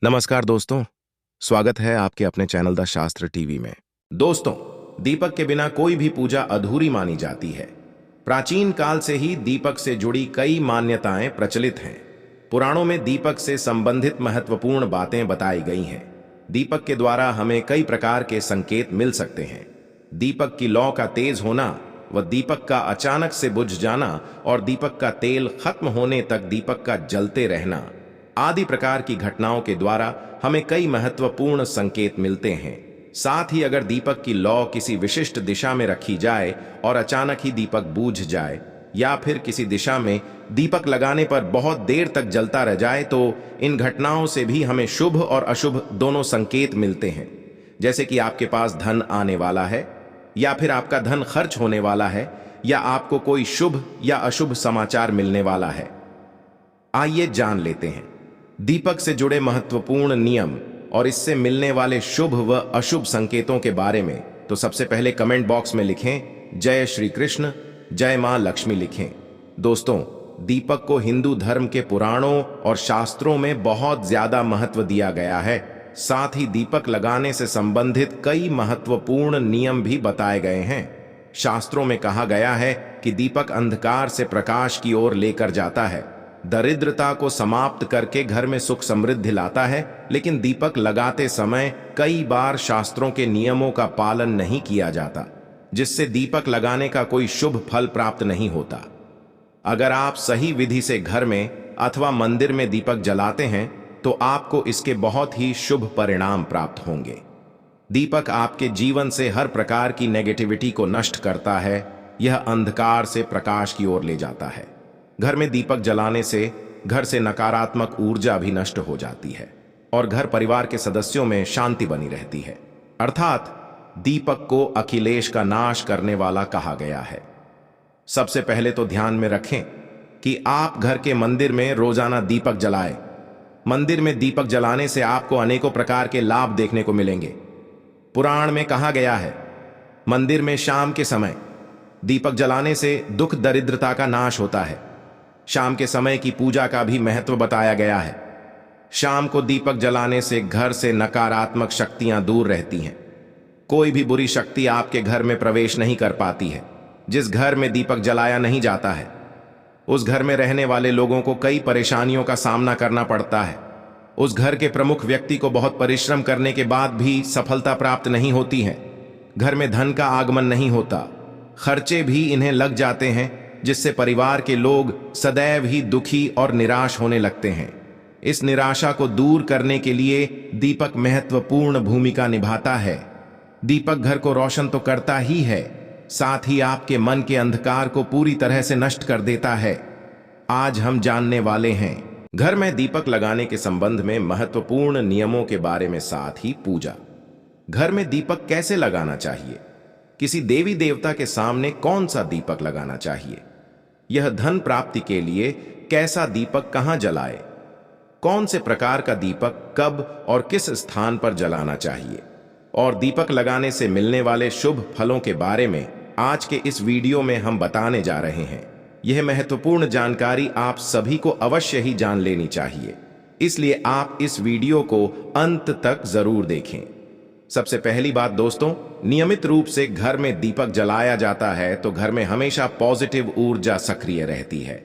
नमस्कार दोस्तों, स्वागत है आपके अपने चैनल द शास्त्र टीवी में। दोस्तों, दीपक के बिना कोई भी पूजा अधूरी मानी जाती है। प्राचीन काल से ही दीपक से जुड़ी कई मान्यताएं प्रचलित हैं। पुराणों में दीपक से संबंधित महत्वपूर्ण बातें बताई गई हैं। दीपक के द्वारा हमें कई प्रकार के संकेत मिल सकते हैं। दीपक की लौ का तेज होना व दीपक का अचानक से बुझ जाना और दीपक का तेल खत्म होने तक दीपक का जलते रहना आदि प्रकार की घटनाओं के द्वारा हमें कई महत्वपूर्ण संकेत मिलते हैं। साथ ही अगर दीपक की लौ किसी विशिष्ट दिशा में रखी जाए और अचानक ही दीपक बूझ जाए या फिर किसी दिशा में दीपक लगाने पर बहुत देर तक जलता रह जाए तो इन घटनाओं से भी हमें शुभ और अशुभ दोनों संकेत मिलते हैं। जैसे कि आपके पास धन आने वाला है या फिर आपका धन खर्च होने वाला है या आपको कोई शुभ या अशुभ समाचार मिलने वाला है। आइए जान लेते हैं दीपक से जुड़े महत्वपूर्ण नियम और इससे मिलने वाले शुभ व अशुभ संकेतों के बारे में। तो सबसे पहले कमेंट बॉक्स में लिखें जय श्री कृष्ण, जय मां लक्ष्मी लिखें। दोस्तों, दीपक को हिंदू धर्म के पुराणों और शास्त्रों में बहुत ज्यादा महत्व दिया गया है। साथ ही दीपक लगाने से संबंधित कई महत्वपूर्ण नियम भी बताए गए हैं। शास्त्रों में कहा गया है कि दीपक अंधकार से प्रकाश की ओर लेकर जाता है, दरिद्रता को समाप्त करके घर में सुख समृद्धि लाता है। लेकिन दीपक लगाते समय कई बार शास्त्रों के नियमों का पालन नहीं किया जाता, जिससे दीपक लगाने का कोई शुभ फल प्राप्त नहीं होता। अगर आप सही विधि से घर में अथवा मंदिर में दीपक जलाते हैं तो आपको इसके बहुत ही शुभ परिणाम प्राप्त होंगे। दीपक आपके जीवन से हर प्रकार की नेगेटिविटी को नष्ट करता है। यह अंधकार से प्रकाश की ओर ले जाता है। घर में दीपक जलाने से घर से नकारात्मक ऊर्जा भी नष्ट हो जाती है और घर परिवार के सदस्यों में शांति बनी रहती है। अर्थात दीपक को अखिलेश का नाश करने वाला कहा गया है। सबसे पहले तो ध्यान में रखें कि आप घर के मंदिर में रोजाना दीपक जलाएं। मंदिर में दीपक जलाने से आपको अनेकों प्रकार के लाभ देखने को मिलेंगे। पुराण में कहा गया है, मंदिर में शाम के समय दीपक जलाने से दुख दरिद्रता का नाश होता है। शाम के समय की पूजा का भी महत्व बताया गया है। शाम को दीपक जलाने से घर से नकारात्मक शक्तियां दूर रहती हैं। कोई भी बुरी शक्ति आपके घर में प्रवेश नहीं कर पाती है। जिस घर में दीपक जलाया नहीं जाता है उस घर में रहने वाले लोगों को कई परेशानियों का सामना करना पड़ता है। उस घर के प्रमुख व्यक्ति को बहुत परिश्रम करने के बाद भी सफलता प्राप्त नहीं होती है। घर में धन का आगमन नहीं होता, खर्चे भी इन्हें लग जाते हैं, जिससे परिवार के लोग सदैव ही दुखी और निराश होने लगते हैं। इस निराशा को दूर करने के लिए दीपक महत्वपूर्ण भूमिका निभाता है। दीपक घर को रोशन तो करता ही है, साथ ही आपके मन के अंधकार को पूरी तरह से नष्ट कर देता है। आज हम जानने वाले हैं घर में दीपक लगाने के संबंध में महत्वपूर्ण नियमों के बारे में, साथ ही पूजा। घर में दीपक कैसे लगाना चाहिए, किसी देवी देवता के सामने कौन सा दीपक लगाना चाहिए, यह धन प्राप्ति के लिए कैसा दीपक कहां जलाए, कौन से प्रकार का दीपक कब और किस स्थान पर जलाना चाहिए और दीपक लगाने से मिलने वाले शुभ फलों के बारे में आज के इस वीडियो में हम बताने जा रहे हैं। यह महत्वपूर्ण जानकारी आप सभी को अवश्य ही जान लेनी चाहिए, इसलिए आप इस वीडियो को अंत तक जरूर देखें। सबसे पहली बात दोस्तों, नियमित रूप से घर में दीपक जलाया जाता है तो घर में हमेशा पॉजिटिव ऊर्जा सक्रिय रहती है।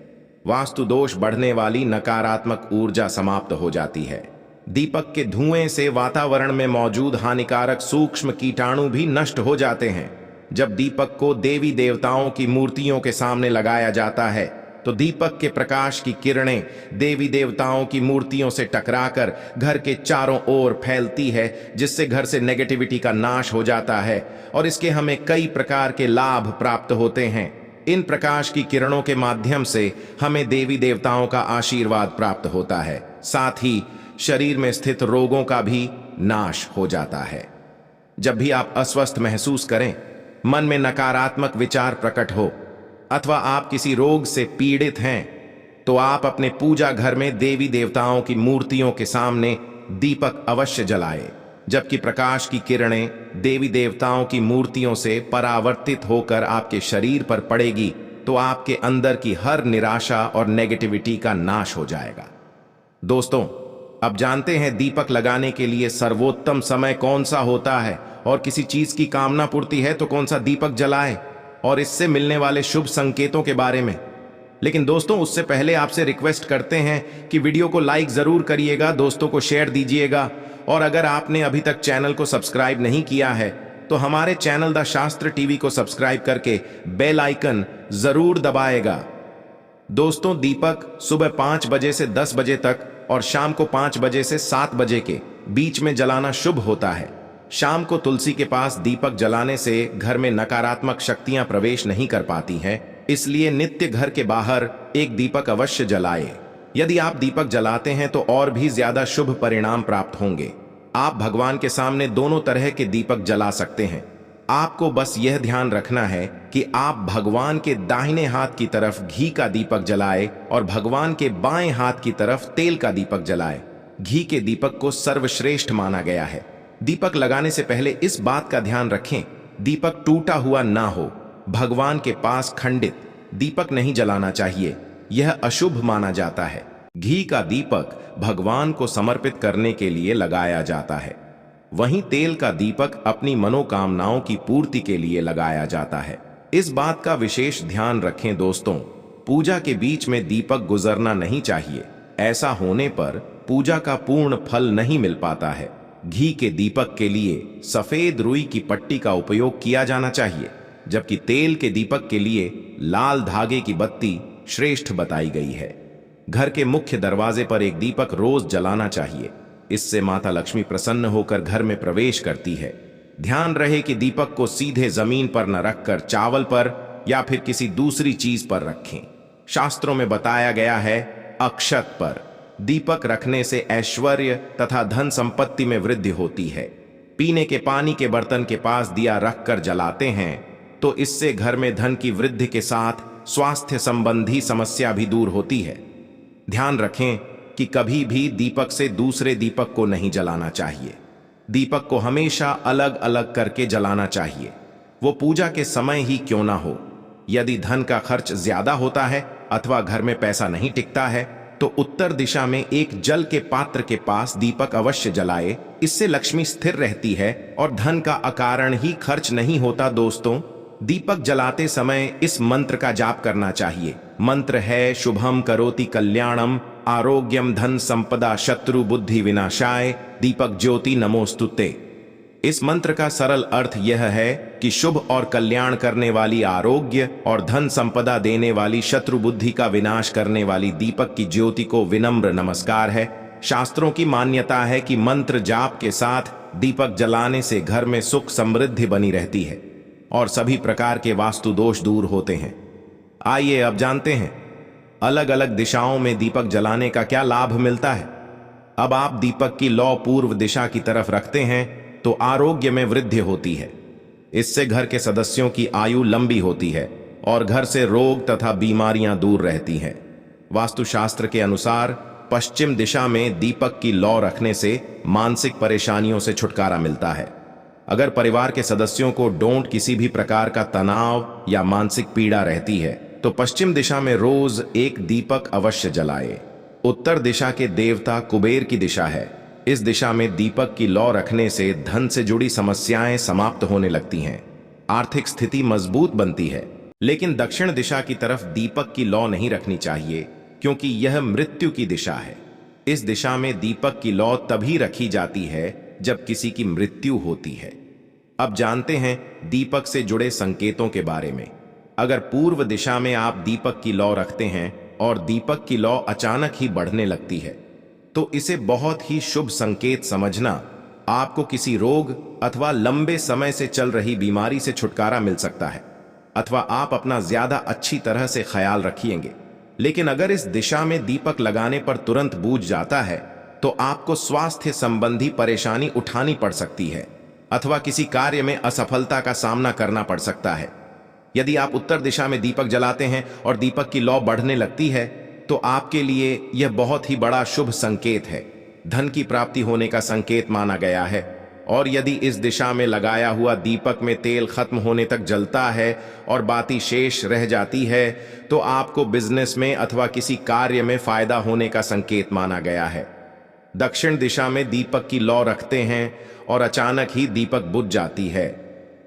वास्तु दोष बढ़ने वाली नकारात्मक ऊर्जा समाप्त हो जाती है। दीपक के धुएं से वातावरण में मौजूद हानिकारक सूक्ष्म कीटाणु भी नष्ट हो जाते हैं। जब दीपक को देवी देवताओं की मूर्तियों के सामने लगाया जाता है तो दीपक के प्रकाश की किरणें देवी देवताओं की मूर्तियों से टकराकर घर के चारों ओर फैलती है, जिससे घर से नेगेटिविटी का नाश हो जाता है और इसके हमें कई प्रकार के लाभ प्राप्त होते हैं। इन प्रकाश की किरणों के माध्यम से हमें देवी देवताओं का आशीर्वाद प्राप्त होता है, साथ ही शरीर में स्थित रोगों का भी नाश हो जाता है। जब भी आप अस्वस्थ महसूस करें, मन में नकारात्मक विचार प्रकट हो अथवा आप किसी रोग से पीड़ित हैं तो आप अपने पूजा घर में देवी देवताओं की मूर्तियों के सामने दीपक अवश्य जलाएं। जबकि प्रकाश की किरणें देवी देवताओं की मूर्तियों से परावर्तित होकर आपके शरीर पर पड़ेगी तो आपके अंदर की हर निराशा और नेगेटिविटी का नाश हो जाएगा। दोस्तों, अब जानते हैं दीपक लगाने के लिए सर्वोत्तम समय कौन सा होता है, और किसी चीज की कामना पूर्ति है तो कौन सा दीपक जलाए, और इससे मिलने वाले शुभ संकेतों के बारे में। लेकिन दोस्तों, उससे पहले आपसे रिक्वेस्ट करते हैं कि वीडियो को लाइक जरूर करिएगा, दोस्तों को शेयर दीजिएगा, और अगर आपने अभी तक चैनल को सब्सक्राइब नहीं किया है तो हमारे चैनल द शास्त्र टीवी को सब्सक्राइब करके बेल आइकन जरूर दबाएगा। दोस्तों, दीपक सुबह 5 बजे से 10 बजे तक और शाम को 5 बजे से 7 बजे के बीच में जलाना शुभ होता है। शाम को तुलसी के पास दीपक जलाने से घर में नकारात्मक शक्तियां प्रवेश नहीं कर पाती हैं, इसलिए नित्य घर के बाहर एक दीपक अवश्य जलाए। यदि आप दीपक जलाते हैं तो और भी ज्यादा शुभ परिणाम प्राप्त होंगे। आप भगवान के सामने दोनों तरह के दीपक जला सकते हैं। आपको बस यह ध्यान रखना है कि आप भगवान के दाहिने हाथ की तरफ घी का दीपक जलाए और भगवान के बाएं हाथ की तरफ तेल का दीपक जलाए। घी के दीपक को सर्वश्रेष्ठ माना गया है। दीपक लगाने से पहले इस बात का ध्यान रखें, दीपक टूटा हुआ ना हो। भगवान के पास खंडित दीपक नहीं जलाना चाहिए, यह अशुभ माना जाता है। घी का दीपक भगवान को समर्पित करने के लिए लगाया जाता है। वहीं तेल का दीपक अपनी मनोकामनाओं की पूर्ति के लिए लगाया जाता है। इस बात का विशेष ध्यान रखें दोस्तों, पूजा के बीच में दीपक गुजरना नहीं चाहिए। ऐसा होने पर पूजा का पूर्ण फल नहीं मिल पाता है। घी के दीपक के लिए सफेद रुई की पट्टी का उपयोग किया जाना चाहिए, जबकि तेल के दीपक के लिए लाल धागे की बत्ती श्रेष्ठ बताई गई है। घर के मुख्य दरवाजे पर एक दीपक रोज जलाना चाहिए, इससे माता लक्ष्मी प्रसन्न होकर घर में प्रवेश करती है। ध्यान रहे कि दीपक को सीधे जमीन पर न रखकर चावल पर या फिर किसी दूसरी चीज पर रखें। शास्त्रों में बताया गया है, अक्षत पर दीपक रखने से ऐश्वर्य तथा धन संपत्ति में वृद्धि होती है। पीने के पानी के बर्तन के पास दिया रखकर जलाते हैं तो इससे घर में धन की वृद्धि के साथ स्वास्थ्य संबंधी समस्या भी दूर होती है। ध्यान रखें कि कभी भी दीपक से दूसरे दीपक को नहीं जलाना चाहिए। दीपक को हमेशा अलग अलग करके जलाना चाहिए, वो पूजा के समय ही क्यों ना हो। यदि धन का खर्च ज्यादा होता है अथवा घर में पैसा नहीं टिकता है तो उत्तर दिशा में एक जल के पात्र के पास दीपक अवश्य जलाए। इससे लक्ष्मी स्थिर रहती है और धन का अकारण ही खर्च नहीं होता। दोस्तों, दीपक जलाते समय इस मंत्र का जाप करना चाहिए। मंत्र है, शुभम करोति कल्याणम आरोग्यम धन संपदा शत्रु बुद्धि विनाशाय दीपक ज्योति नमोस्तुते। इस मंत्र का सरल अर्थ यह है कि शुभ और कल्याण करने वाली, आरोग्य और धन संपदा देने वाली, शत्रु बुद्धि का विनाश करने वाली दीपक की ज्योति को विनम्र नमस्कार है। शास्त्रों की मान्यता है कि मंत्र जाप के साथ दीपक जलाने से घर में सुख समृद्धि बनी रहती है और सभी प्रकार के वास्तु दोष दूर होते हैं। आइए अब जानते हैं अलग अलग दिशाओं में दीपक जलाने का क्या लाभ मिलता है। अब आप दीपक की लौ पूर्व दिशा की तरफ रखते हैं तो आरोग्य में वृद्धि होती है। इससे घर के सदस्यों की आयु लंबी होती है और घर से रोग तथा बीमारियां दूर रहती हैं। वास्तुशास्त्र के अनुसार पश्चिम दिशा में दीपक की लौ रखने से मानसिक परेशानियों से छुटकारा मिलता है। अगर परिवार के सदस्यों को किसी भी प्रकार का तनाव या मानसिक पीड़ा रहती है तो पश्चिम दिशा में रोज एक दीपक अवश्य जलाए। उत्तर दिशा के देवता कुबेर की दिशा है। इस दिशा में दीपक की लौ रखने से धन से जुड़ी समस्याएं समाप्त होने लगती हैं, आर्थिक स्थिति मजबूत बनती है। लेकिन दक्षिण दिशा की तरफ दीपक की लौ नहीं रखनी चाहिए, क्योंकि यह मृत्यु की दिशा है। इस दिशा में दीपक की लौ तभी रखी जाती है जब किसी की मृत्यु होती है। अब जानते हैं दीपक से जुड़े संकेतों के बारे में। अगर पूर्व दिशा में आप दीपक की लौ रखते हैं और दीपक की लौ अचानक ही बढ़ने लगती है तो इसे बहुत ही शुभ संकेत समझना। आपको किसी रोग अथवा लंबे समय से चल रही बीमारी से छुटकारा मिल सकता है, अथवा आप अपना ज्यादा अच्छी तरह से ख्याल रखिएंगे। लेकिन अगर इस दिशा में दीपक लगाने पर तुरंत बूझ जाता है तो आपको स्वास्थ्य संबंधी परेशानी उठानी पड़ सकती है, अथवा किसी कार्य में असफलता का सामना करना पड़ सकता है। यदि आप उत्तर दिशा में दीपक जलाते हैं और दीपक की लौ बढ़ने लगती है तो आपके लिए यह बहुत ही बड़ा शुभ संकेत है। धन की प्राप्ति होने का संकेत माना गया है। और यदि इस दिशा में लगाया हुआ दीपक में तेल खत्म होने तक जलता है और बाती शेष रह जाती है तो आपको बिजनेस में अथवा किसी कार्य में फायदा होने का संकेत माना गया है। दक्षिण दिशा में दीपक की लौ रखते हैं और अचानक ही दीपक बुझ जाती है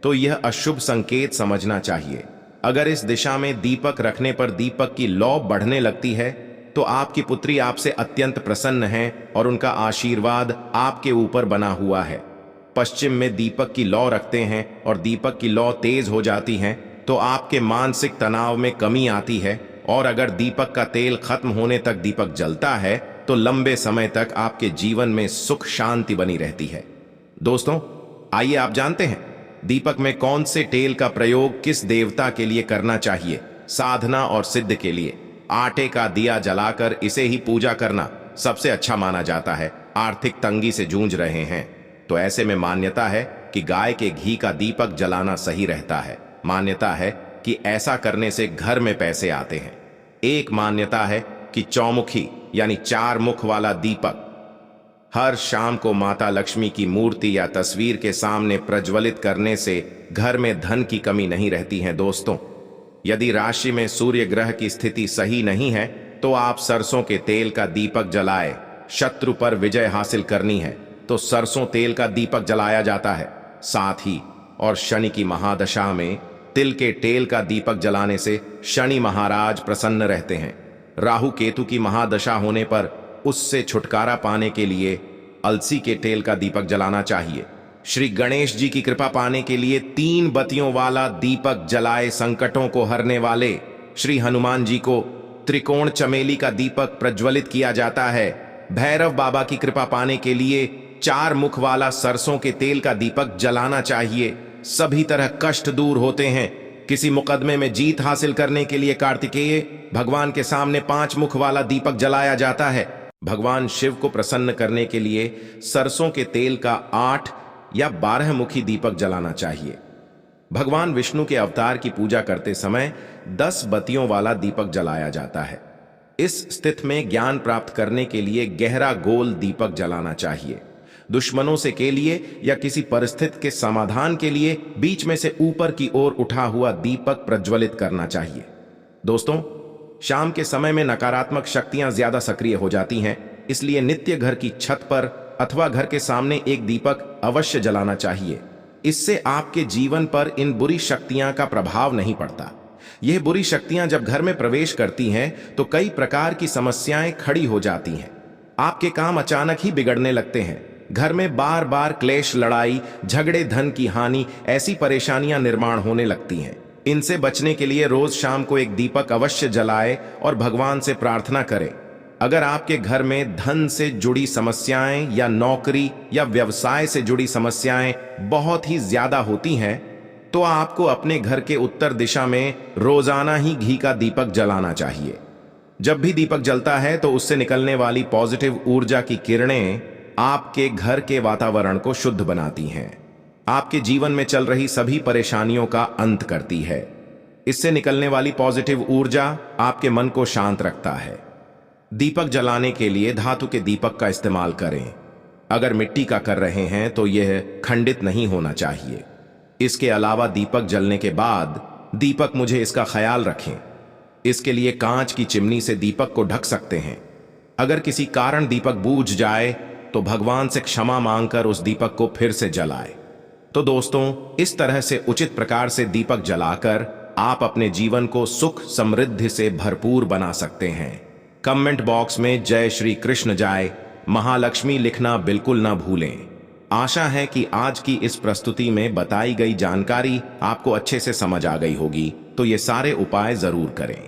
तो यह अशुभ संकेत समझना चाहिए। अगर इस दिशा में दीपक रखने पर दीपक की लौ बढ़ने लगती है तो आपकी पुत्री आपसे अत्यंत प्रसन्न है और उनका आशीर्वाद आपके ऊपर बना हुआ है। पश्चिम में दीपक की लौ रखते हैं और दीपक की लौ तेज हो जाती है तो आपके मानसिक तनाव में कमी आती है, और अगर दीपक का तेल खत्म होने तक दीपक जलता है तो लंबे समय तक आपके जीवन में सुख शांति बनी रहती है। दोस्तों, आइए आप जानते हैं दीपक में कौन से तेल का प्रयोग किस देवता के लिए करना चाहिए। साधना और सिद्ध के लिए आटे का दिया जलाकर इसे ही पूजा करना सबसे अच्छा माना जाता है। आर्थिक तंगी से जूझ रहे हैं तो ऐसे में मान्यता है कि गाय के घी का दीपक जलाना सही रहता है। मान्यता है कि ऐसा करने से घर में पैसे आते हैं। एक मान्यता है कि चौमुखी यानी 4 मुख वाला दीपक हर शाम को माता लक्ष्मी की मूर्ति या तस्वीर के सामने प्रज्वलित करने से घर में धन की कमी नहीं रहती है। दोस्तों, यदि राशि में सूर्य ग्रह की स्थिति सही नहीं है तो आप सरसों के तेल का दीपक जलाए। शत्रु पर विजय हासिल करनी है तो सरसों तेल का दीपक जलाया जाता है। साथ ही और शनि की महादशा में तिल के तेल का दीपक जलाने से शनि महाराज प्रसन्न रहते हैं। राहु केतु की महादशा होने पर उससे छुटकारा पाने के लिए अलसी के तेल का दीपक जलाना चाहिए। श्री गणेश जी की कृपा पाने के लिए 3 बत्तियों वाला दीपक जलाए। संकटों को हरने वाले श्री हनुमान जी को त्रिकोण चमेली का दीपक प्रज्वलित किया जाता है। भैरव बाबा की कृपा पाने के लिए 4 मुख वाला सरसों के तेल का दीपक जलाना चाहिए। सभी तरह कष्ट दूर होते हैं। किसी मुकदमे में जीत हासिल करने के लिए कार्तिकेय भगवान के सामने 5 मुख वाला दीपक जलाया जाता है। भगवान शिव को प्रसन्न करने के लिए सरसों के तेल का 8 या 12 मुखी दीपक जलाना चाहिए। भगवान विष्णु के अवतार की पूजा करते समय 10 बत्तियों वाला दीपक जलाया जाता है। इस स्थिति में ज्ञान प्राप्त करने के लिए गहरा गोल दीपक जलाना चाहिए। दुश्मनों से के लिए या किसी परिस्थिति के समाधान के लिए बीच में से ऊपर की ओर उठा हुआ दीपक प्रज्वलित करना चाहिए। दोस्तों, शाम के समय में नकारात्मक शक्तियां ज्यादा सक्रिय हो जाती हैं, इसलिए नित्य घर की छत पर अथवा घर के सामने एक दीपक अवश्य जलाना चाहिए। इससे आपके जीवन पर इन बुरी शक्तियां का प्रभाव नहीं पड़ता। यह बुरी शक्तियां जब घर में प्रवेश करती हैं तो कई प्रकार की समस्याएं खड़ी हो जाती हैं। आपके काम अचानक ही बिगड़ने लगते हैं। घर में बार बार क्लेश, लड़ाई झगड़े, धन की हानि, ऐसी परेशानियां निर्माण होने लगती हैं। इनसे बचने के लिए रोज शाम को एक दीपक अवश्य जलाए और भगवान से प्रार्थना करें। अगर आपके घर में धन से जुड़ी समस्याएं या नौकरी या व्यवसाय से जुड़ी समस्याएं बहुत ही ज्यादा होती हैं तो आपको अपने घर के उत्तर दिशा में रोजाना ही घी का दीपक जलाना चाहिए। जब भी दीपक जलता है तो उससे निकलने वाली पॉजिटिव ऊर्जा की किरणें आपके घर के वातावरण को शुद्ध बनाती हैं, आपके जीवन में चल रही सभी परेशानियों का अंत करती है। इससे निकलने वाली पॉजिटिव ऊर्जा आपके मन को शांत रखता है। दीपक जलाने के लिए धातु के दीपक का इस्तेमाल करें। अगर मिट्टी का कर रहे हैं तो यह खंडित नहीं होना चाहिए। इसके अलावा दीपक जलने के बाद दीपक मुझे इसका ख्याल रखें। इसके लिए कांच की चिमनी से दीपक को ढक सकते हैं। अगर किसी कारण दीपक बूझ जाए तो भगवान से क्षमा मांगकर उस दीपक को फिर से जलाए। तो दोस्तों, इस तरह से उचित प्रकार से दीपक जलाकर आप अपने जीवन को सुख समृद्धि से भरपूर बना सकते हैं। कमेंट बॉक्स में जय श्री कृष्ण जय महालक्ष्मी लिखना बिल्कुल ना भूलें। आशा है कि आज की इस प्रस्तुति में बताई गई जानकारी आपको अच्छे से समझ आ गई होगी, तो ये सारे उपाय जरूर करें।